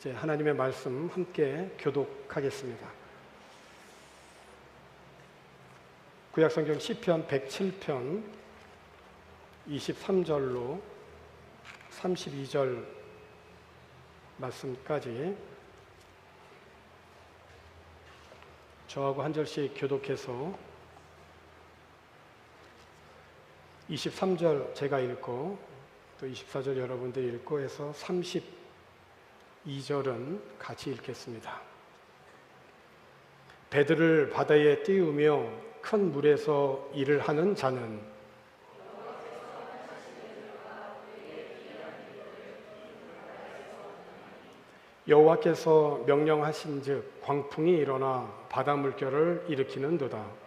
이제 하나님의 말씀 함께 교독하겠습니다. 구약성경 시편 107편 23절로 32절 말씀까지 저하고 한 절씩 교독해서 23절 제가 읽고 또 24절 여러분들이 읽고 해서 32절은 같이 읽겠습니다. 배들을 바다에 띄우며 큰 물에서 일을 하는 자는 여호와께서 명령하신즉 광풍이 일어나 바다 물결을 일으키는도다.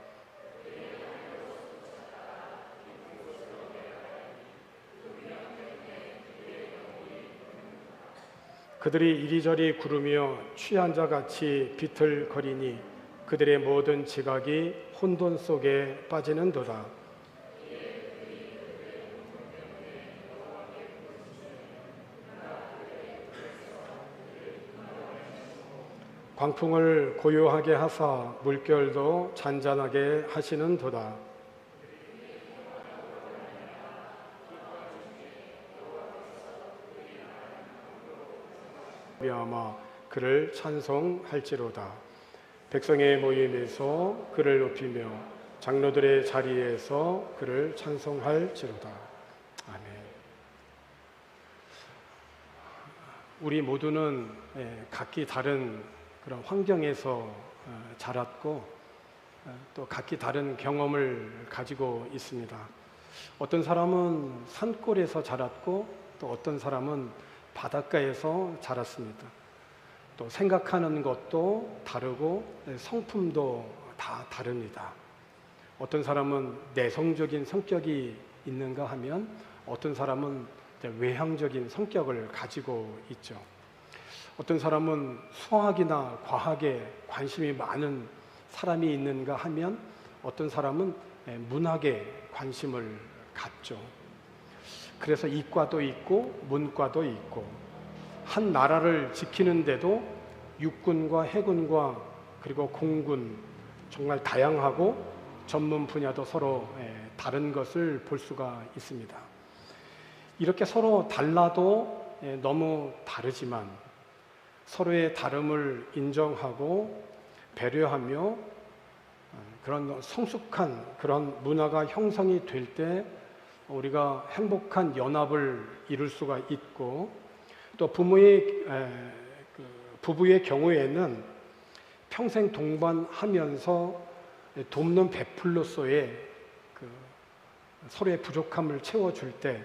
그들이 이리저리 구르며 취한 자같이 비틀거리니 그들의 모든 지각이 혼돈 속에 빠지는도다. 광풍을 고요하게 하사 물결도 잔잔하게 하시는도다. 아마 그를 찬송할지로다. 백성의 모임에서 그를 높이며 장로들의 자리에서 그를 찬송할지로다. 아멘. 우리 모두는 각기 다른 그런 환경에서 자랐고 또 각기 다른 경험을 가지고 있습니다. 어떤 사람은 산골에서 자랐고 또 어떤 사람은 바닷가에서 자랐습니다. 또 생각하는 것도 다르고 성품도 다 다릅니다. 어떤 사람은 내성적인 성격이 있는가 하면 어떤 사람은 외향적인 성격을 가지고 있죠. 어떤 사람은 수학이나 과학에 관심이 많은 사람이 있는가 하면 어떤 사람은 문학에 관심을 갖죠. 그래서 이과도 있고 문과도 있고 한 나라를 지키는데도 육군과 해군과 그리고 공군 정말 다양하고 전문 분야도 서로 다른 것을 볼 수가 있습니다. 이렇게 서로 달라도 너무 다르지만 서로의 다름을 인정하고 배려하며 그런 성숙한 그런 문화가 형성이 될 때 우리가 행복한 연합을 이룰 수가 있고 또 부부의 경우에는 평생 동반하면서 돕는 베풀로서의 서로의 부족함을 채워줄 때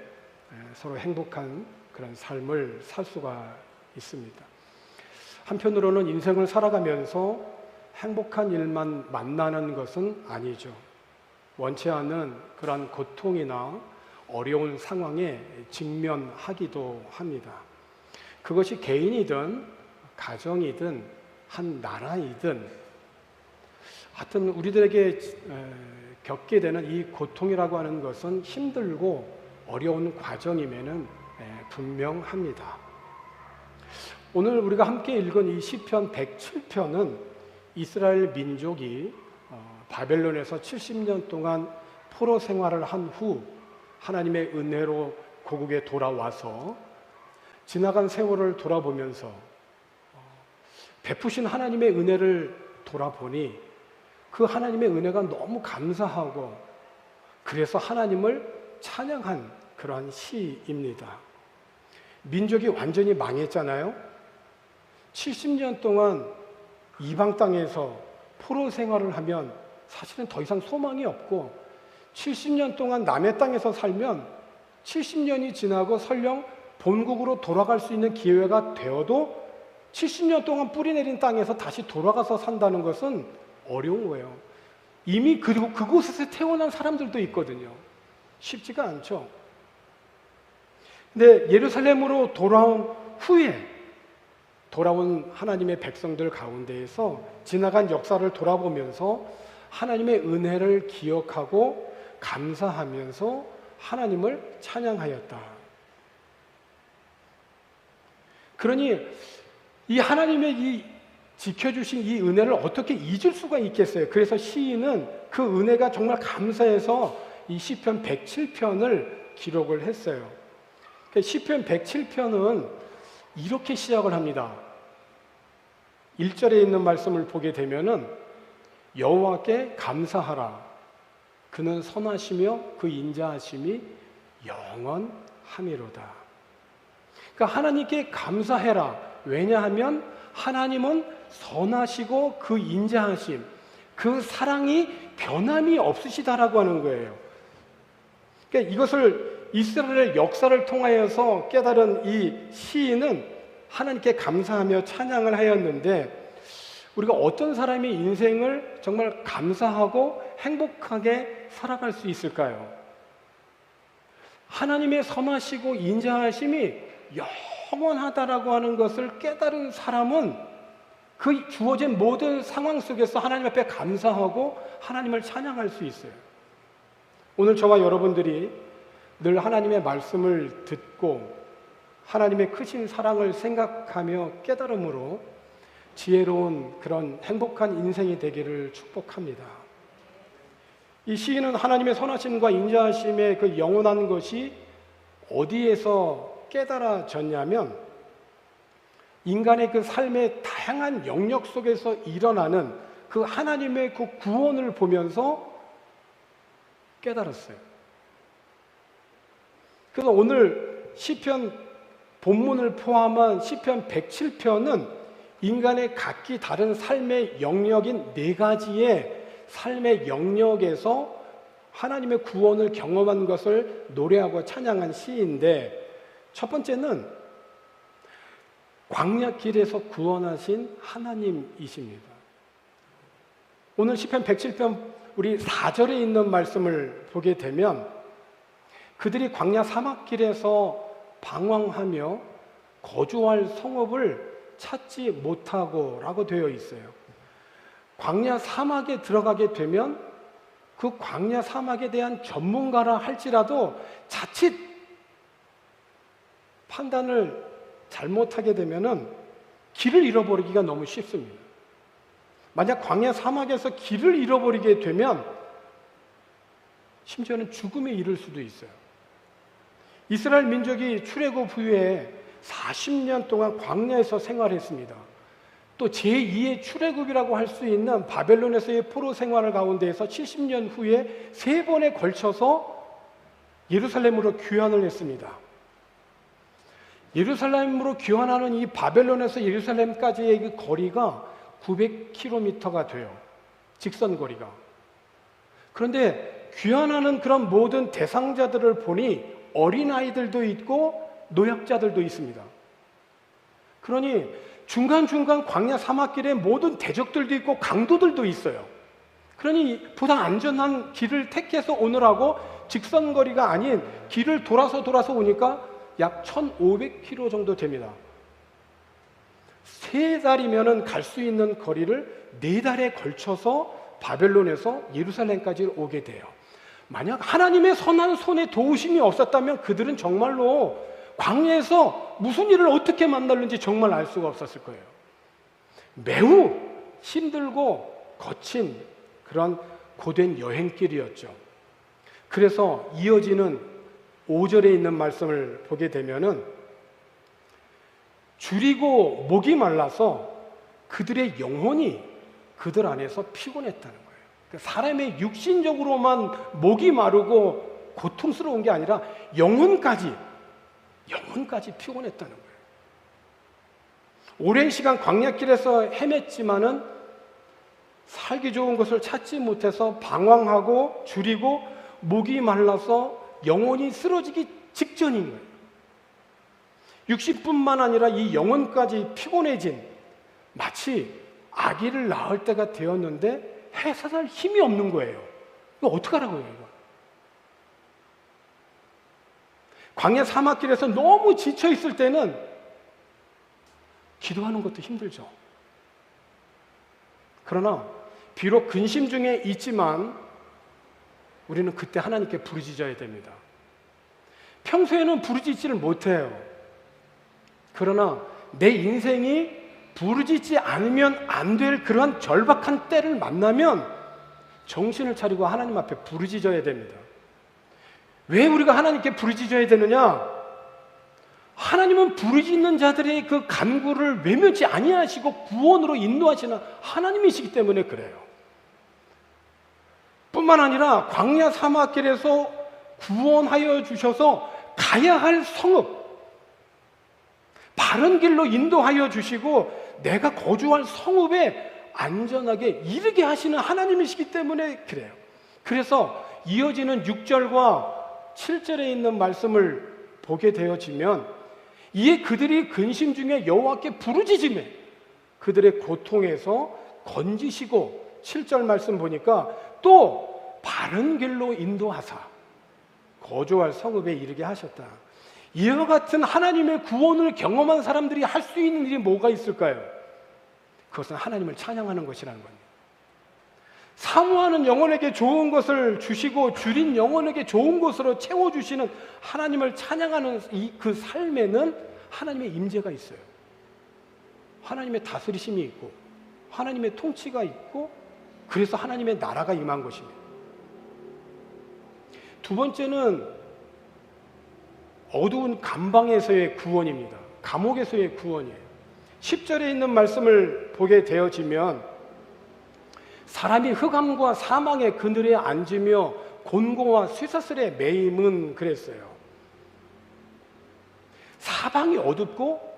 서로 행복한 그런 삶을 살 수가 있습니다. 한편으로는 인생을 살아가면서 행복한 일만 만나는 것은 아니죠. 원치 않은 그러한 고통이나 어려운 상황에 직면하기도 합니다. 그것이 개인이든 가정이든 한 나라이든 하여튼 우리들에게 겪게 되는 이 고통이라고 하는 것은 힘들고 어려운 과정임에는 분명합니다. 오늘 우리가 함께 읽은 이 시편 107편은 이스라엘 민족이 바벨론에서 70년 동안 포로 생활을 한 후 하나님의 은혜로 고국에 돌아와서 지나간 세월을 돌아보면서 베푸신 하나님의 은혜를 돌아보니 그 하나님의 은혜가 너무 감사하고 그래서 하나님을 찬양한 그러한 시입니다. 민족이 완전히 망했잖아요. 70년 동안 이방 땅에서 포로 생활을 하면 사실은 더 이상 소망이 없고 70년 동안 남의 땅에서 살면 70년이 지나고 설령 본국으로 돌아갈 수 있는 기회가 되어도 70년 동안 뿌리 내린 땅에서 다시 돌아가서 산다는 것은 어려운 거예요. 이미 그리고 그곳에서 태어난 사람들도 있거든요. 쉽지가 않죠. 근데 예루살렘으로 돌아온 후에 돌아온 하나님의 백성들 가운데에서 지나간 역사를 돌아보면서 하나님의 은혜를 기억하고 감사하면서 하나님을 찬양하였다. 그러니 이 하나님의 이 지켜주신 이 은혜를 어떻게 잊을 수가 있겠어요? 그래서 시인은 그 은혜가 정말 감사해서 이 시편 107편을 기록을 했어요. 시편 107편은 이렇게 시작을 합니다. 1절에 있는 말씀을 보게 되면은 여호와께 감사하라. 그는 선하시며 그 인자하심이 영원하미로다. 그러니까 하나님께 감사해라. 왜냐하면 하나님은 선하시고 그 인자하심, 그 사랑이 변함이 없으시다라고 하는 거예요. 그러니까 이것을 이스라엘의 역사를 통하여서 깨달은 이 시인은 하나님께 감사하며 찬양을 하였는데, 우리가 어떤 사람이 인생을 정말 감사하고 행복하게 살아갈 수 있을까요? 하나님의 선하시고 인자하심이 영원하다라고 하는 것을 깨달은 사람은 그 주어진 모든 상황 속에서 하나님 앞에 감사하고 하나님을 찬양할 수 있어요. 오늘 저와 여러분들이 늘 하나님의 말씀을 듣고 하나님의 크신 사랑을 생각하며 깨달음으로 지혜로운 그런 행복한 인생이 되기를 축복합니다. 이 시인은 하나님의 선하심과 인자하심의 그 영원한 것이 어디에서 깨달아졌냐면, 인간의 그 삶의 다양한 영역 속에서 일어나는 그 하나님의 그 구원을 보면서 깨달았어요. 그래서 오늘 시편 본문을 포함한 시편 107편은 인간의 각기 다른 삶의 영역인 4가지의 삶의 영역에서 하나님의 구원을 경험한 것을 노래하고 찬양한 시인데, 첫 번째는 광야길에서 구원하신 하나님이십니다. 오늘 시편 107편 우리 4절에 있는 말씀을 보게 되면, 그들이 광야 사막길에서 방황하며 거주할 성읍을 찾지 못하고 라고 되어 있어요. 광야 사막에 들어가게 되면 그 광야 사막에 대한 전문가라 할지라도 자칫 판단을 잘못하게 되면은 길을 잃어버리기가 너무 쉽습니다. 만약 광야 사막에서 길을 잃어버리게 되면 심지어는 죽음에 이를 수도 있어요. 이스라엘 민족이 출애굽 후에 40년 동안 광야에서 생활했습니다. 또 제2의 출애굽이라고 할 수 있는 바벨론에서의 포로 생활을 가운데에서 70년 후에 3번에 걸쳐서 예루살렘으로 귀환을 했습니다. 예루살렘으로 귀환하는 이 바벨론에서 예루살렘까지의 그 거리가 900km가 돼요. 직선 거리가. 그런데 귀환하는 그런 모든 대상자들을 보니 어린아이들도 있고 노약자들도 있습니다. 그러니 중간중간 광야 사막길에 모든 대적들도 있고 강도들도 있어요. 그러니 보다 안전한 길을 택해서 오느라고 직선거리가 아닌 길을 돌아서 오니까 약 1500km 정도 됩니다. 3달이면 갈 수 있는 거리를 4달에 걸쳐서 바벨론에서 예루살렘까지 오게 돼요. 만약 하나님의 선한 손에 도우심이 없었다면 그들은 정말로 광야에서 무슨 일을 어떻게 만났는지 정말 알 수가 없었을 거예요. 매우 힘들고 거친 그런 고된 여행길이었죠. 그래서 이어지는 5절에 있는 말씀을 보게 되면은 줄이고 목이 말라서 그들의 영혼이 그들 안에서 피곤했다는 거예요. 그러니까 사람의 육신적으로만 목이 마르고 고통스러운 게 아니라 영혼까지 피곤했다는 거예요. 오랜 시간 광야길에서 헤맸지만은 살기 좋은 것을 찾지 못해서 방황하고 줄이고 목이 말라서 영혼이 쓰러지기 직전인 거예요. 60뿐만 아니라 이 영혼까지 피곤해진, 마치 아기를 낳을 때가 되었는데 해산할 힘이 없는 거예요. 이거 어떡하라고요, 이거? 광야 사막길에서 너무 지쳐 있을 때는 기도하는 것도 힘들죠. 그러나 비록 근심 중에 있지만 우리는 그때 하나님께 부르짖어야 됩니다. 평소에는 부르짖지를 못해요. 그러나 내 인생이 부르짖지 않으면 안 될 그러한 절박한 때를 만나면 정신을 차리고 하나님 앞에 부르짖어야 됩니다. 왜 우리가 하나님께 부르짖어야 되느냐? 하나님은 부르짖는 자들의 그 간구를 외면치 아니하시고 구원으로 인도하시는 하나님이시기 때문에 그래요. 뿐만 아니라 광야 사막길에서 구원하여 주셔서 가야 할 성읍, 바른 길로 인도하여 주시고 내가 거주할 성읍에 안전하게 이르게 하시는 하나님이시기 때문에 그래요. 그래서 이어지는 6절과 7절에 있는 말씀을 보게 되어지면 이에 그들이 근심 중에 여호와께 부르짖으매 그들의 고통에서 건지시고 7절 말씀 보니까 또 바른 길로 인도하사 거주할 성읍에 이르게 하셨다. 이와 같은 하나님의 구원을 경험한 사람들이 할 수 있는 일이 뭐가 있을까요? 그것은 하나님을 찬양하는 것이라는 겁니다. 사모하는 영혼에게 좋은 것을 주시고 줄인 영혼에게 좋은 것으로 채워주시는 하나님을 찬양하는 그 삶에는 하나님의 임재가 있어요. 하나님의 다스리심이 있고 하나님의 통치가 있고 그래서 하나님의 나라가 임한 것입니다. 두 번째는 어두운 감방에서의 구원입니다. 감옥에서의 구원이에요. 10절에 있는 말씀을 보게 되어지면 사람이 흑암과 사망의 그늘에 앉으며 곤고와 쇠사슬에 매임은 그랬어요. 사방이 어둡고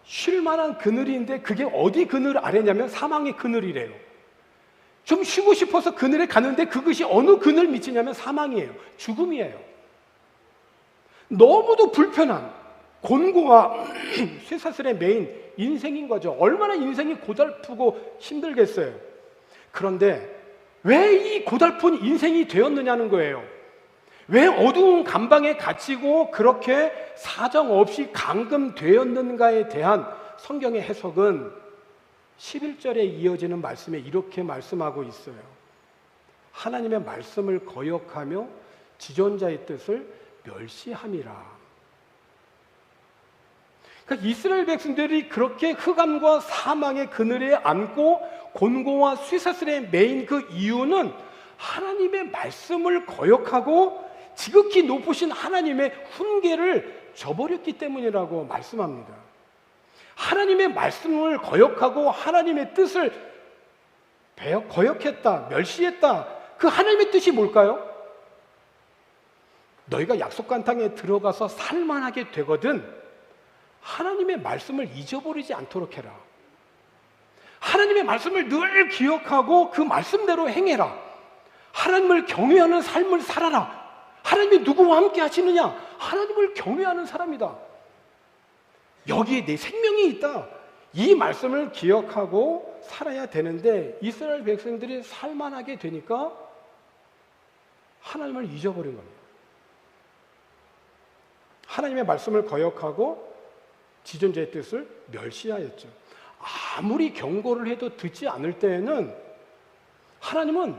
쉴 만한 그늘인데 그게 어디 그늘 아래냐면 사망의 그늘이래요. 좀 쉬고 싶어서 그늘에 가는데 그것이 어느 그늘 밑이냐면 사망이에요. 죽음이에요. 너무도 불편한 곤고와 쇠사슬에 매인 인생인 거죠. 얼마나 인생이 고달프고 힘들겠어요. 그런데 왜 이 고달픈 인생이 되었느냐는 거예요. 왜 어두운 감방에 갇히고 그렇게 사정없이 감금되었는가에 대한 성경의 해석은 11절에 이어지는 말씀에 이렇게 말씀하고 있어요. 하나님의 말씀을 거역하며 지존자의 뜻을 멸시함이라. 그러니까 이스라엘 백성들이 그렇게 흑암과 사망의 그늘에 앉고 곤고와 쇠사슬에 매인 그 이유는 하나님의 말씀을 거역하고 지극히 높으신 하나님의 훈계를 저버렸기 때문이라고 말씀합니다. 하나님의 말씀을 거역하고 하나님의 뜻을 거역했다, 멸시했다. 그 하나님의 뜻이 뭘까요? 너희가 약속한 땅에 들어가서 살만하게 되거든 하나님의 말씀을 잊어버리지 않도록 해라. 하나님의 말씀을 늘 기억하고 그 말씀대로 행해라. 하나님을 경외하는 삶을 살아라. 하나님이 누구와 함께 하시느냐? 하나님을 경외하는 사람이다. 여기에 내 생명이 있다. 이 말씀을 기억하고 살아야 되는데 이스라엘 백성들이 살만하게 되니까 하나님을 잊어버린 겁니다. 하나님의 말씀을 거역하고 지존자의 뜻을 멸시하였죠. 아무리 경고를 해도 듣지 않을 때에는 하나님은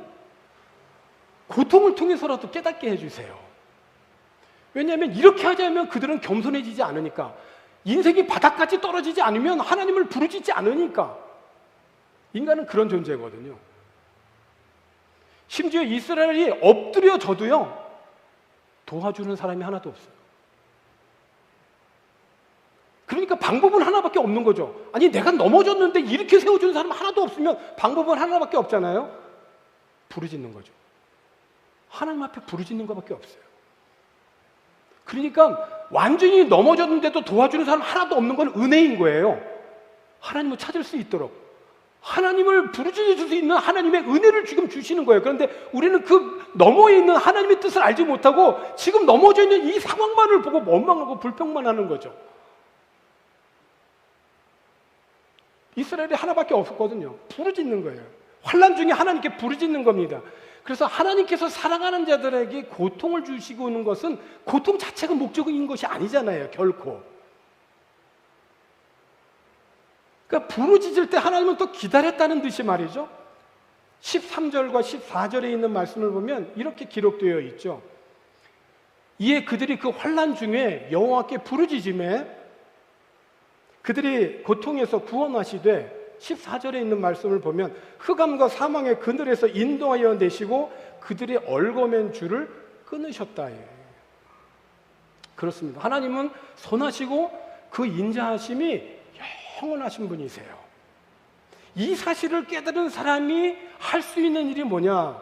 고통을 통해서라도 깨닫게 해주세요. 왜냐하면 이렇게 하자면 그들은 겸손해지지 않으니까, 인생이 바닥까지 떨어지지 않으면 하나님을 부르짖지 않으니까. 인간은 그런 존재거든요. 심지어 이스라엘이 엎드려져도요 도와주는 사람이 하나도 없어요. 그러니까 방법은 하나밖에 없는 거죠. 아니 내가 넘어졌는데 이렇게 세워주는 사람 하나도 없으면 방법은 하나밖에 없잖아요. 부르짖는 거죠. 하나님 앞에 부르짖는 것밖에 없어요. 그러니까 완전히 넘어졌는데도 도와주는 사람 하나도 없는 건 은혜인 거예요. 하나님을 찾을 수 있도록 하나님을 부르짖을 수 있는 하나님의 은혜를 지금 주시는 거예요. 그런데 우리는 그 너머에 있는 하나님의 뜻을 알지 못하고 지금 넘어져 있는 이 상황만을 보고 원망하고 불평만 하는 거죠. 이스라엘이 하나밖에 없었거든요. 부르짖는 거예요. 환난 중에 하나님께 부르짖는 겁니다. 그래서 하나님께서 사랑하는 자들에게 고통을 주시고 있는 것은 고통 자체가 목적인 것이 아니잖아요. 결코. 그러니까 부르짖을 때 하나님은 또 기다렸다는 듯이 말이죠. 13절과 14절에 있는 말씀을 보면 이렇게 기록되어 있죠. 이에 그들이 그 환난 중에 여호와께 부르짖음에 그들이 고통에서 구원하시되 14절에 있는 말씀을 보면 흑암과 사망의 그늘에서 인도하여 내시고 그들의 얽어맨 줄을 끊으셨다. 그렇습니다. 하나님은 선하시고 그 인자하심이 영원하신 분이세요. 이 사실을 깨달은 사람이 할 수 있는 일이 뭐냐?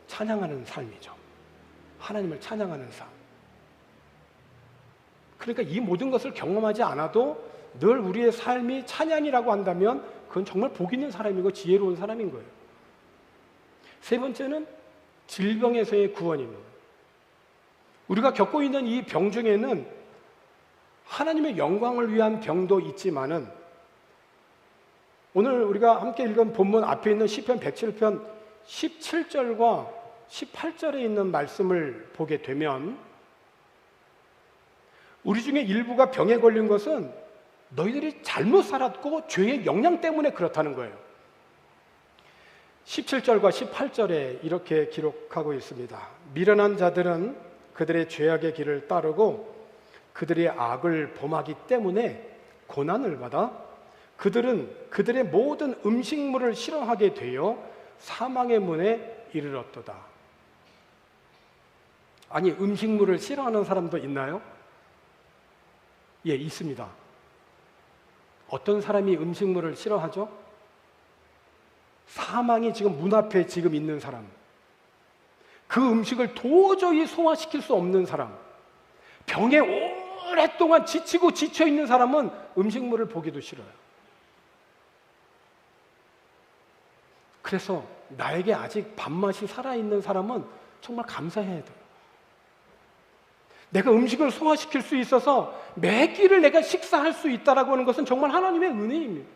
찬양하는 삶이죠. 하나님을 찬양하는 삶. 그러니까 이 모든 것을 경험하지 않아도 늘 우리의 삶이 찬양이라고 한다면 그건 정말 복 있는 사람이고 지혜로운 사람인 거예요. 세 번째는 질병에서의 구원입니다. 우리가 겪고 있는 이 병 중에는 하나님의 영광을 위한 병도 있지만은 오늘 우리가 함께 읽은 본문 앞에 있는 시편 107편 17절과 18절에 있는 말씀을 보게 되면 우리 중에 일부가 병에 걸린 것은 너희들이 잘못 살았고 죄의 영향 때문에 그렇다는 거예요. 17절과 18절에 이렇게 기록하고 있습니다. 미련한 자들은 그들의 죄악의 길을 따르고 그들의 악을 범하기 때문에 고난을 받아 그들은 그들의 모든 음식물을 싫어하게 되어 사망의 문에 이르렀도다. 아니, 음식물을 싫어하는 사람도 있나요? 예, 있습니다. 어떤 사람이 음식물을 싫어하죠? 사망이 지금 문 앞에 지금 있는 사람, 그 음식을 도저히 소화시킬 수 없는 사람, 병에 오랫동안 지치고 지쳐 있는 사람은 음식물을 보기도 싫어요. 그래서 나에게 아직 밥맛이 살아있는 사람은 정말 감사해야 돼요. 내가 음식을 소화시킬 수 있어서 매 끼를 내가 식사할 수 있다라고 하는 것은 정말 하나님의 은혜입니다.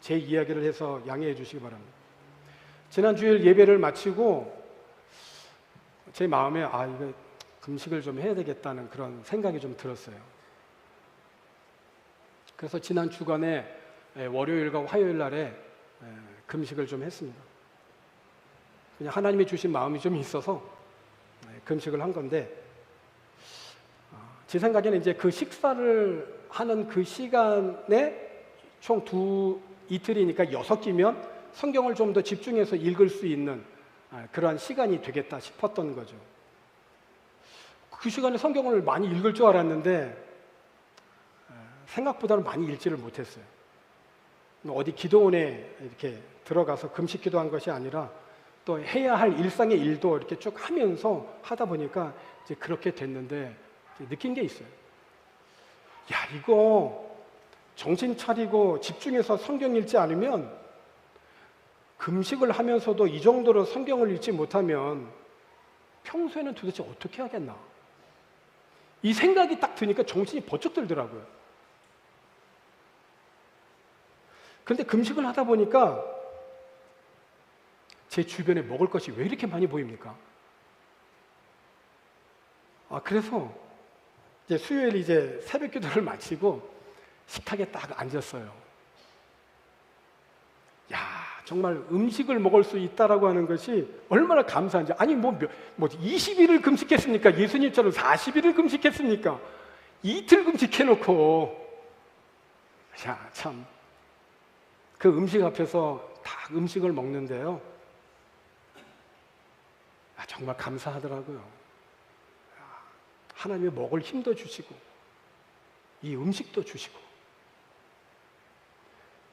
제 이야기를 해서 양해해 주시기 바랍니다. 지난 주일 예배를 마치고 제 마음에 이거 금식을 좀 해야 되겠다는 그런 생각이 좀 들었어요. 그래서 지난 주간에 월요일과 화요일 날에 금식을 좀 했습니다. 그냥 하나님이 주신 마음이 좀 있어서 금식을 한 건데, 제 생각에는 이제 그 식사를 하는 그 시간에 총 이틀이니까 6끼면 성경을 좀 더 집중해서 읽을 수 있는 그러한 시간이 되겠다 싶었던 거죠. 그 시간에 성경을 많이 읽을 줄 알았는데 생각보다는 많이 읽지를 못했어요. 어디 기도원에 이렇게 들어가서 금식 기도한 것이 아니라 또 해야 할 일상의 일도 이렇게 쭉 하면서 하다 보니까 이제 그렇게 됐는데 느낀 게 있어요. 야, 이거 정신 차리고 집중해서 성경 읽지 않으면, 금식을 하면서도 이 정도로 성경을 읽지 못하면 평소에는 도대체 어떻게 하겠나? 이 생각이 딱 드니까 정신이 번쩍 들더라고요. 그런데 금식을 하다 보니까 제 주변에 먹을 것이 왜 이렇게 많이 보입니까? 그래서 이제 수요일 이제 새벽 기도를 마치고 식탁에 딱 앉았어요. 야, 정말 음식을 먹을 수 있다라고 하는 것이 얼마나 감사한지. 아니, 20일을 금식했습니까? 예수님처럼 40일을 금식했습니까? 이틀 금식해놓고, 야, 참. 그 음식 앞에서 딱 음식을 먹는데요. 정말 감사하더라고요. 하나님이 먹을 힘도 주시고, 이 음식도 주시고.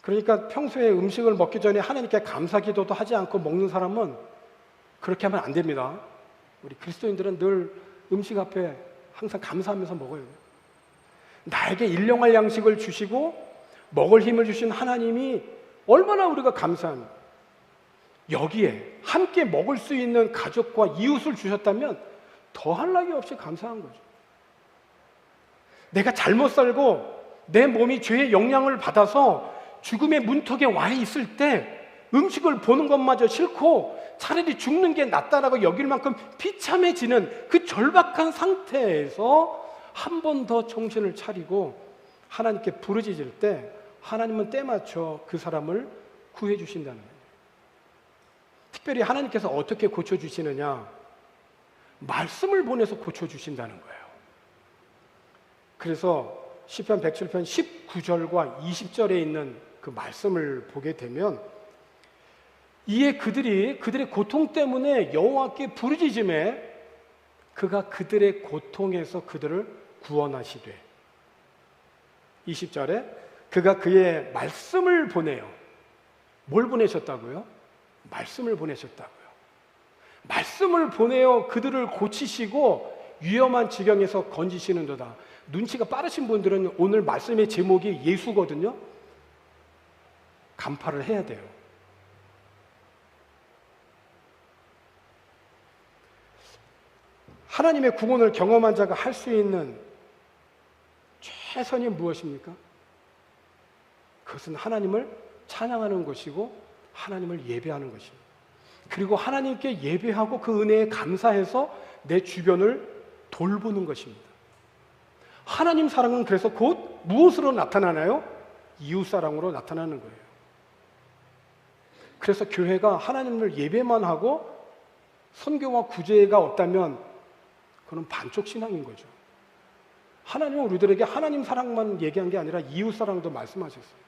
그러니까 평소에 음식을 먹기 전에 하나님께 감사 기도도 하지 않고 먹는 사람은 그렇게 하면 안 됩니다. 우리 그리스도인들은 늘 음식 앞에 항상 감사하면서 먹어요. 나에게 일용할 양식을 주시고 먹을 힘을 주신 하나님이 얼마나 우리가 감사합니다. 여기에 함께 먹을 수 있는 가족과 이웃을 주셨다면 더할 나위 없이 감사한 거죠. 내가 잘못 살고 내 몸이 죄의 영향을 받아서 죽음의 문턱에 와 있을 때 음식을 보는 것마저 싫고 차라리 죽는 게 낫다라고 여길 만큼 비참해지는 그 절박한 상태에서 한 번 더 정신을 차리고 하나님께 부르짖을 때 하나님은 때맞춰 그 사람을 구해 주신다는 거예요. 특별히 하나님께서 어떻게 고쳐주시느냐? 말씀을 보내서 고쳐주신다는 거예요. 그래서 시편 107편 19절과 20절에 있는 그 말씀을 보게 되면 이에 그들의 고통 때문에 여호와께 부르짖음에 그가 그들의 고통에서 그들을 구원하시되 20절에 그가 그의 말씀을 보내요. 뭘 보내셨다고요? 말씀을 보내셨다고요. 말씀을 보내어 그들을 고치시고 위험한 지경에서 건지시는도다. 눈치가 빠르신 분들은 오늘 말씀의 제목이 예수거든요. 간파를 해야 돼요. 하나님의 구원을 경험한 자가 할 수 있는 최선이 무엇입니까? 그것은 하나님을 찬양하는 것이고 하나님을 예배하는 것입니다. 그리고 하나님께 예배하고 그 은혜에 감사해서 내 주변을 돌보는 것입니다. 하나님 사랑은 그래서 곧 무엇으로 나타나나요? 이웃사랑으로 나타나는 거예요. 그래서 교회가 하나님을 예배만 하고 선교와 구제가 없다면 그건 반쪽 신앙인 거죠. 하나님은 우리들에게 하나님 사랑만 얘기한 게 아니라 이웃사랑도 말씀하셨어요.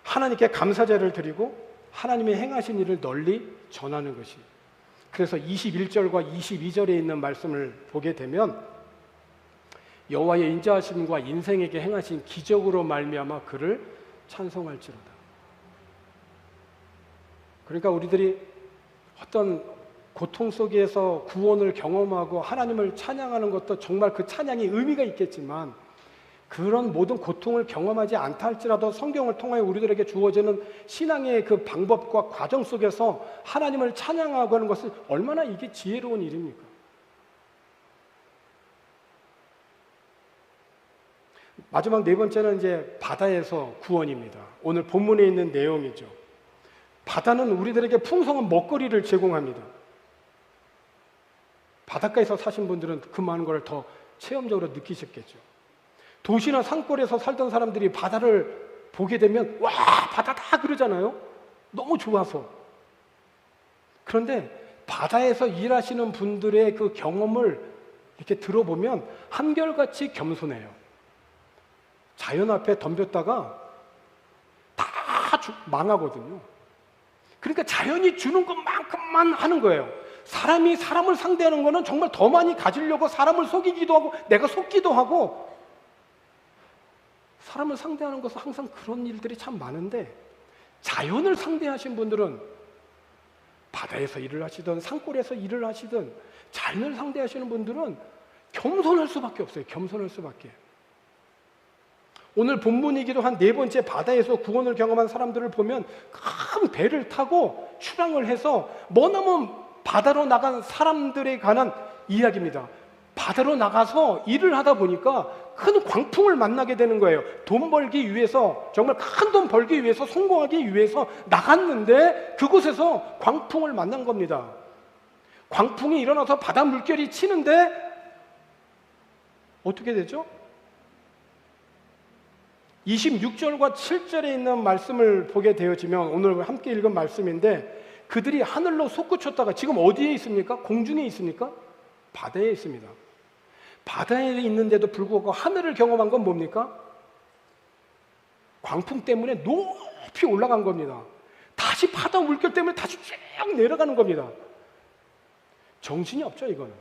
하나님께 감사제를 드리고 하나님의 행하신 일을 널리 전하는 것이. 그래서 21절과 22절에 있는 말씀을 보게 되면 여호와의 인자하심과 인생에게 행하신 기적으로 말미암아 그를 찬송할지로다. 그러니까 우리들이 어떤 고통 속에서 구원을 경험하고 하나님을 찬양하는 것도 정말 그 찬양이 의미가 있겠지만 그런 모든 고통을 경험하지 않다 할지라도 성경을 통하여 우리들에게 주어지는 신앙의 그 방법과 과정 속에서 하나님을 찬양하고 하는 것은 얼마나 이게 지혜로운 일입니까? 마지막 네 번째는 이제 바다에서 구원입니다. 오늘 본문에 있는 내용이죠. 바다는 우리들에게 풍성한 먹거리를 제공합니다. 바닷가에서 사신 분들은 그 많은 걸 더 체험적으로 느끼셨겠죠. 도시나 산골에서 살던 사람들이 바다를 보게 되면 와, 바다다 그러잖아요. 너무 좋아서. 그런데 바다에서 일하시는 분들의 그 경험을 이렇게 들어보면 한결같이 겸손해요. 자연 앞에 덤볐다가 다 망하거든요. 그러니까 자연이 주는 것만큼만 하는 거예요. 사람이 사람을 상대하는 거는 정말 더 많이 가지려고 사람을 속이기도 하고 내가 속기도 하고 사람을 상대하는 것은 항상 그런 일들이 참 많은데 자연을 상대하신 분들은 바다에서 일을 하시든 산골에서 일을 하시든 자연을 상대하시는 분들은 겸손할 수밖에 없어요. 겸손할 수밖에. 오늘 본문이기도 한 네 번째 바다에서 구원을 경험한 사람들을 보면 큰 배를 타고 출항을 해서 머나먼 바다로 나간 사람들에 관한 이야기입니다. 바다로 나가서 일을 하다 보니까 큰 광풍을 만나게 되는 거예요. 돈 벌기 위해서, 정말 큰 돈 벌기 위해서, 성공하기 위해서 나갔는데 그곳에서 광풍을 만난 겁니다. 광풍이 일어나서 바다 물결이 치는데 어떻게 되죠? 26절과 7절에 있는 말씀을 보게 되어지면 오늘 함께 읽은 말씀인데 그들이 하늘로 솟구쳤다가 지금 어디에 있습니까? 공중에 있습니까? 바다에 있습니다. 바다에 있는데도 불구하고 하늘을 경험한 건 뭡니까? 광풍 때문에 높이 올라간 겁니다. 다시 바다 물결 때문에 다시 쭉 내려가는 겁니다. 정신이 없죠, 이거는.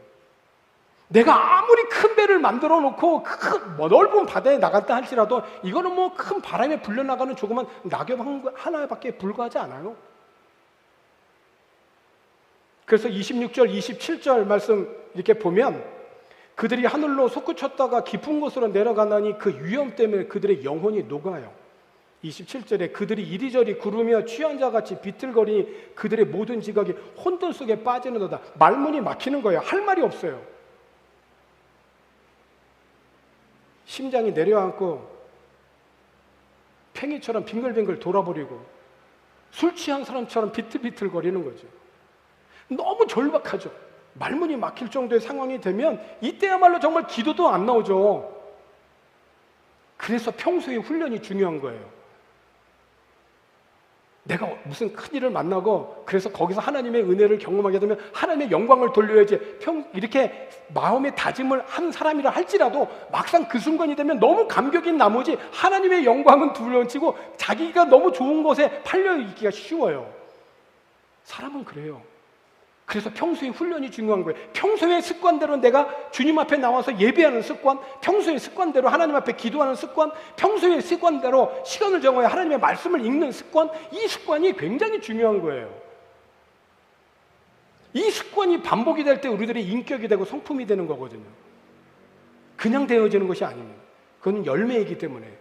내가 아무리 큰 배를 만들어 놓고 큰 넓은 바다에 나갔다 할지라도 이거는 뭐 큰 바람에 불려나가는 조그만 낙엽 하나밖에 불과하지 않아요. 그래서 26절, 27절 말씀 이렇게 보면 그들이 하늘로 솟구쳤다가 깊은 곳으로 내려가나니 그 위험 때문에 그들의 영혼이 녹아요. 27절에 그들이 이리저리 구르며 취한 자같이 비틀거리니 그들의 모든 지각이 혼돈 속에 빠지는도다. 말문이 막히는 거예요. 할 말이 없어요. 심장이 내려앉고 팽이처럼 빙글빙글 돌아버리고 술 취한 사람처럼 비틀비틀거리는 거죠. 너무 절박하죠. 말문이 막힐 정도의 상황이 되면 이때야말로 정말 기도도 안 나오죠. 그래서 평소에 훈련이 중요한 거예요. 내가 무슨 큰일을 만나고 그래서 거기서 하나님의 은혜를 경험하게 되면 하나님의 영광을 돌려야지 이렇게 마음의 다짐을 한 사람이라 할지라도 막상 그 순간이 되면 너무 감격인 나머지 하나님의 영광은 둘러치고 자기가 너무 좋은 곳에 팔려 있기가 쉬워요. 사람은 그래요. 그래서 평소에 훈련이 중요한 거예요. 평소의 습관대로 내가 주님 앞에 나와서 예배하는 습관, 평소의 습관대로 하나님 앞에 기도하는 습관, 평소의 습관대로 시간을 정하여 하나님의 말씀을 읽는 습관, 이 습관이 굉장히 중요한 거예요. 이 습관이 반복이 될 때 우리들의 인격이 되고 성품이 되는 거거든요. 그냥 되어지는 것이 아닙니다. 그건 열매이기 때문에.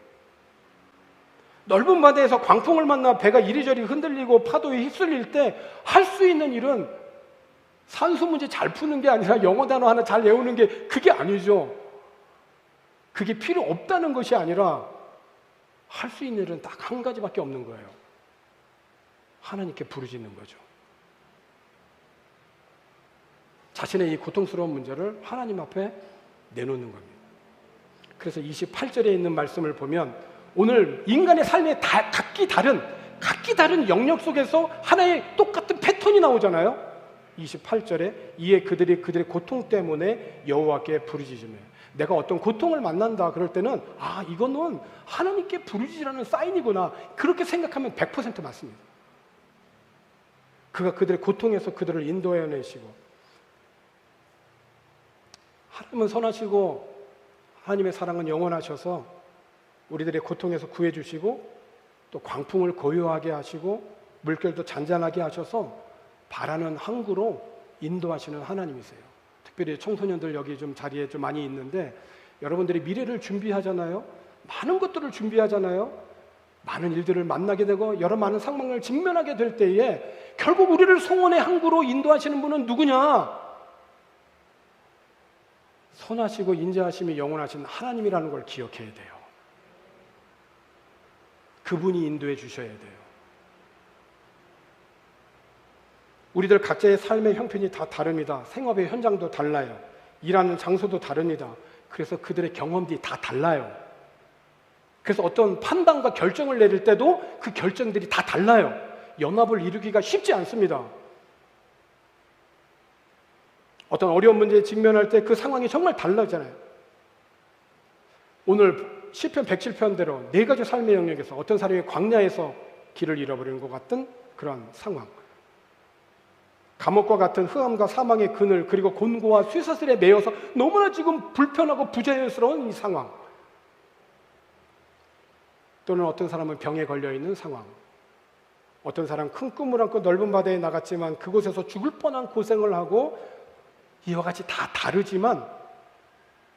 넓은 바다에서 광풍을 만나 배가 이리저리 흔들리고 파도에 휩쓸릴 때 할 수 있는 일은 산수 문제 잘 푸는 게 아니라 영어 단어 하나 잘 외우는 게 그게 아니죠. 그게 필요 없다는 것이 아니라 할 수 있는 일은 딱 한 가지밖에 없는 거예요. 하나님께 부르짖는 거죠. 자신의 이 고통스러운 문제를 하나님 앞에 내놓는 겁니다. 그래서 28절에 있는 말씀을 보면 오늘 인간의 삶의 각기 다른 영역 속에서 하나의 똑같은 패턴이 나오잖아요. 28절에 이에 그들의 고통 때문에 여호와께 부르짖으며, 내가 어떤 고통을 만난다 그럴 때는 이거는 하나님께 부르짖으라는 사인이구나, 그렇게 생각하면 100% 맞습니다. 그가 그들의 고통에서 그들을 인도해 내시고, 하나님은 선하시고 하나님의 사랑은 영원하셔서 우리들의 고통에서 구해주시고 또 광풍을 고요하게 하시고 물결도 잔잔하게 하셔서 바라는 항구로 인도하시는 하나님이세요. 특별히 청소년들 여기 좀 자리에 좀 많이 있는데 여러분들이 미래를 준비하잖아요. 많은 것들을 준비하잖아요. 많은 일들을 만나게 되고 여러 많은 상황을 직면하게 될 때에 결국 우리를 소원의 항구로 인도하시는 분은 누구냐? 선하시고 인자하심이 영원하신 하나님이라는 걸 기억해야 돼요. 그분이 인도해 주셔야 돼요. 우리들 각자의 삶의 형편이 다 다릅니다. 생업의 현장도 달라요. 일하는 장소도 다릅니다. 그래서 그들의 경험들이 다 달라요. 그래서 어떤 판단과 결정을 내릴 때도 그 결정들이 다 달라요. 연합을 이루기가 쉽지 않습니다. 어떤 어려운 문제에 직면할 때 그 상황이 정말 달라지잖아요. 오늘 시편 107편대로 네 가지 삶의 영역에서 어떤 사람이 광야에서 길을 잃어버리는 것 같은 그런 상황, 감옥과 같은 흑암과 사망의 그늘, 그리고 곤고와 쇠사슬에 매여서 너무나 지금 불편하고 부자연스러운 이 상황, 또는 어떤 사람은 병에 걸려있는 상황, 어떤 사람은 큰 꿈을 안고 넓은 바다에 나갔지만 그곳에서 죽을 뻔한 고생을 하고, 이와 같이 다 다르지만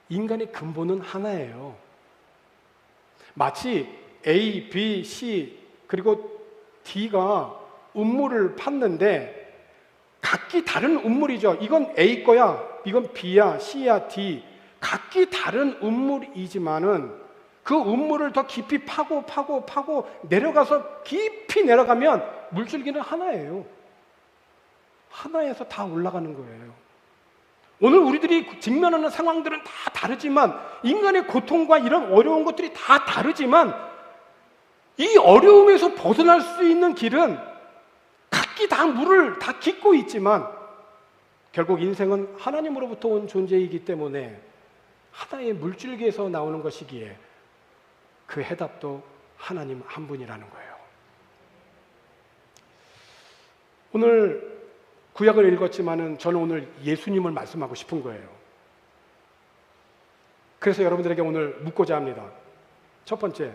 인간의 근본은 하나예요. 마치 A, B, C 그리고 D가 음물을 팠는데 각기 다른 음물이죠. 이건 A 거야, 이건 B야, C야, D. 각기 다른 음물이지만은 그 음물을 더 깊이 파고 내려가서 깊이 내려가면 물줄기는 하나예요. 하나에서 다 올라가는 거예요. 오늘 우리들이 직면하는 상황들은 다 다르지만, 인간의 고통과 이런 어려운 것들이 다 다르지만, 이 어려움에서 벗어날 수 있는 길은 각기 다 물을 다 깃고 있지만 결국 인생은 하나님으로부터 온 존재이기 때문에 하나의 물줄기에서 나오는 것이기에 그 해답도 하나님 한 분이라는 거예요. 오늘 구약을 읽었지만은 저는 오늘 예수님을 말씀하고 싶은 거예요. 그래서 여러분들에게 오늘 묻고자 합니다. 첫 번째,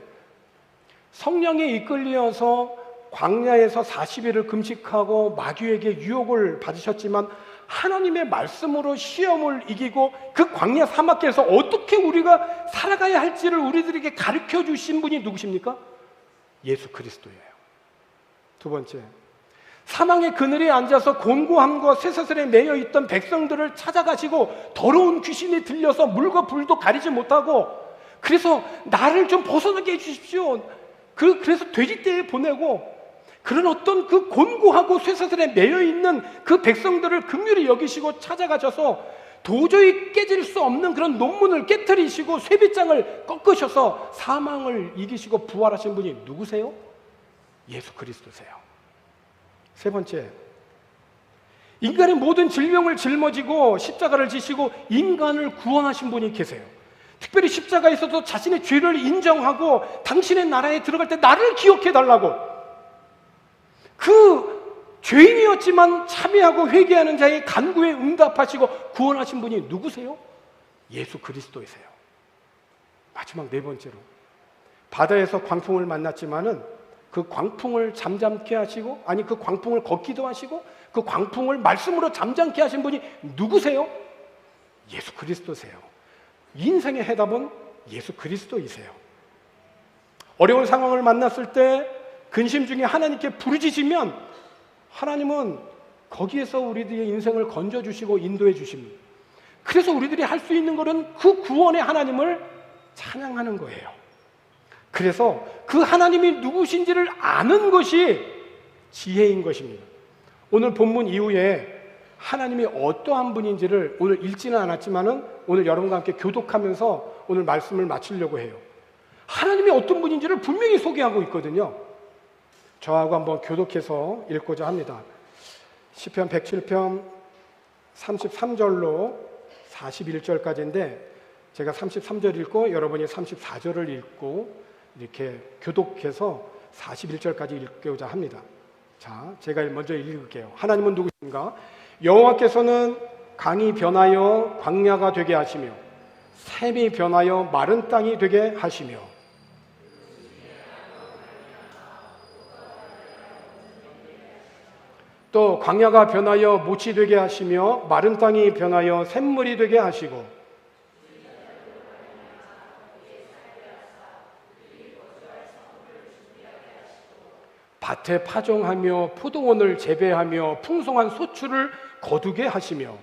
성령에 이끌려서 광야에서 40일을 금식하고 마귀에게 유혹을 받으셨지만 하나님의 말씀으로 시험을 이기고 그 광야 사막길에서 어떻게 우리가 살아가야 할지를 우리들에게 가르쳐 주신 분이 누구십니까? 예수 그리스도예요. 두 번째, 사망의 그늘에 앉아서 곤고함과 쇠사슬에 매여 있던 백성들을 찾아가시고 더러운 귀신이 들려서 물과 불도 가리지 못하고, 그래서 나를 좀 벗어나게 해주십시오. 그래서 돼지떼에 보내고, 그런 어떤 그 곤고하고 쇠사슬에 매여 있는 그 백성들을 긍휼히 여기시고 찾아가셔서 도저히 깨질 수 없는 그런 논문을 깨트리시고 쇠빗장을 꺾으셔서 사망을 이기시고 부활하신 분이 누구세요? 예수 그리스도세요. 세 번째, 인간의 모든 질병을 짊어지고 십자가를 지시고 인간을 구원하신 분이 계세요. 특별히 십자가에서도 자신의 죄를 인정하고 당신의 나라에 들어갈 때 나를 기억해 달라고, 그 죄인이었지만 참여하고 회개하는 자의 간구에 응답하시고 구원하신 분이 누구세요? 예수 그리스도이세요. 마지막 네 번째로, 바다에서 광풍을 만났지만은 그 광풍을 잠잠케 하시고, 아니 그 광풍을 걷기도 하시고 그 광풍을 말씀으로 잠잠케 하신 분이 누구세요? 예수 그리스도세요. 인생의 해답은 예수 그리스도이세요. 어려운 상황을 만났을 때 근심 중에 하나님께 부르짖으면 하나님은 거기에서 우리들의 인생을 건져주시고 인도해 주십니다. 그래서 우리들이 할 수 있는 것은 그 구원의 하나님을 찬양하는 거예요. 그래서 그 하나님이 누구신지를 아는 것이 지혜인 것입니다. 오늘 본문 이후에 하나님이 어떠한 분인지를 오늘 읽지는 않았지만은 오늘 여러분과 함께 교독하면서 오늘 말씀을 마치려고 해요. 하나님이 어떤 분인지를 분명히 소개하고 있거든요. 저하고 한번 교독해서 읽고자 합니다. 시편 107편 33절로 41절까지인데 제가 33절 읽고 여러분이 34절을 읽고 이렇게 교독해서 41절까지 읽고자 합니다. 자, 제가 먼저 읽을게요. 하나님은 누구신가? 여호와께서는 강이 변하여 광야가 되게 하시며 샘이 변하여 마른 땅이 되게 하시며 또 광야가 변하여 못이 되게 하시며 마른 땅이 변하여 샘물이 되게 하시고 밭에 파종하며 포도원을 재배하며 풍성한 소출을 거두게 하시며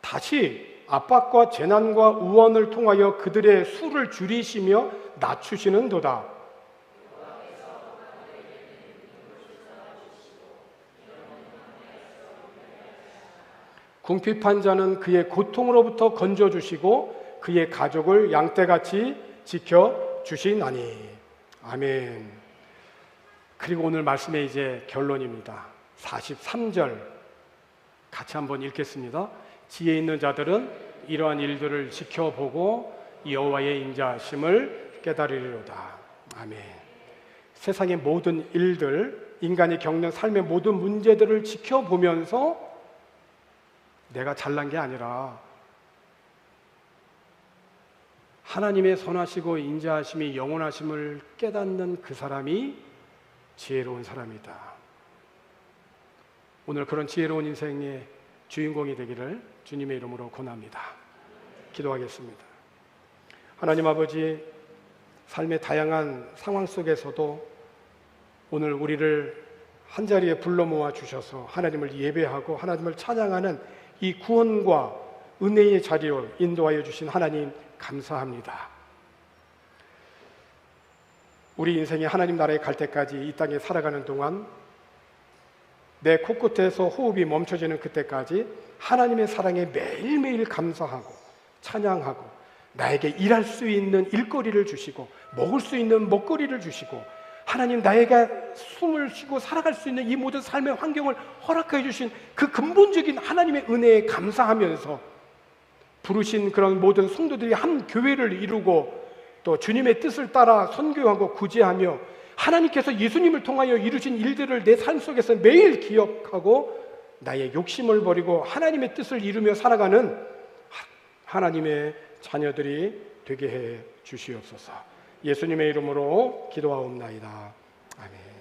다시 압박과 재난과 우원을 통하여 그들의 수를 줄이시며 낮추시는도다. 궁핍한 자는 그의 고통으로부터 건져주시고 그의 가족을 양떼같이 지켜주시나니. 아멘. 그리고 오늘 말씀의 이제 결론입니다. 43절 같이 한번 읽겠습니다. 지혜 있는 자들은 이러한 일들을 지켜보고 여호와의 인자하심을 깨달으리로다. 아멘. 세상의 모든 일들, 인간이 겪는 삶의 모든 문제들을 지켜보면서 내가 잘난 게 아니라 하나님의 선하시고 인자하심이 영원하심을 깨닫는 그 사람이 지혜로운 사람이다. 오늘 그런 지혜로운 인생의 주인공이 되기를 주님의 이름으로 권합니다. 기도하겠습니다. 하나님 아버지, 삶의 다양한 상황 속에서도 오늘 우리를 한자리에 불러 모아 주셔서 하나님을 예배하고 하나님을 찬양하는 이 구원과 은혜의 자리로 인도하여 주신 하나님 감사합니다. 우리 인생이 하나님 나라에 갈 때까지 이 땅에 살아가는 동안 내 코끝에서 호흡이 멈춰지는 그때까지 하나님의 사랑에 매일매일 감사하고 찬양하고 나에게 일할 수 있는 일거리를 주시고 먹을 수 있는 먹거리를 주시고 하나님 나에게 숨을 쉬고 살아갈 수 있는 이 모든 삶의 환경을 허락해 주신 그 근본적인 하나님의 은혜에 감사하면서 부르신 그런 모든 성도들이 한 교회를 이루고 또 주님의 뜻을 따라 선교하고 구제하며 하나님께서 예수님을 통하여 이루신 일들을 내 삶 속에서 매일 기억하고 나의 욕심을 버리고 하나님의 뜻을 이루며 살아가는 하나님의 자녀들이 되게 해 주시옵소서. 예수님의 이름으로 기도하옵나이다. 아멘.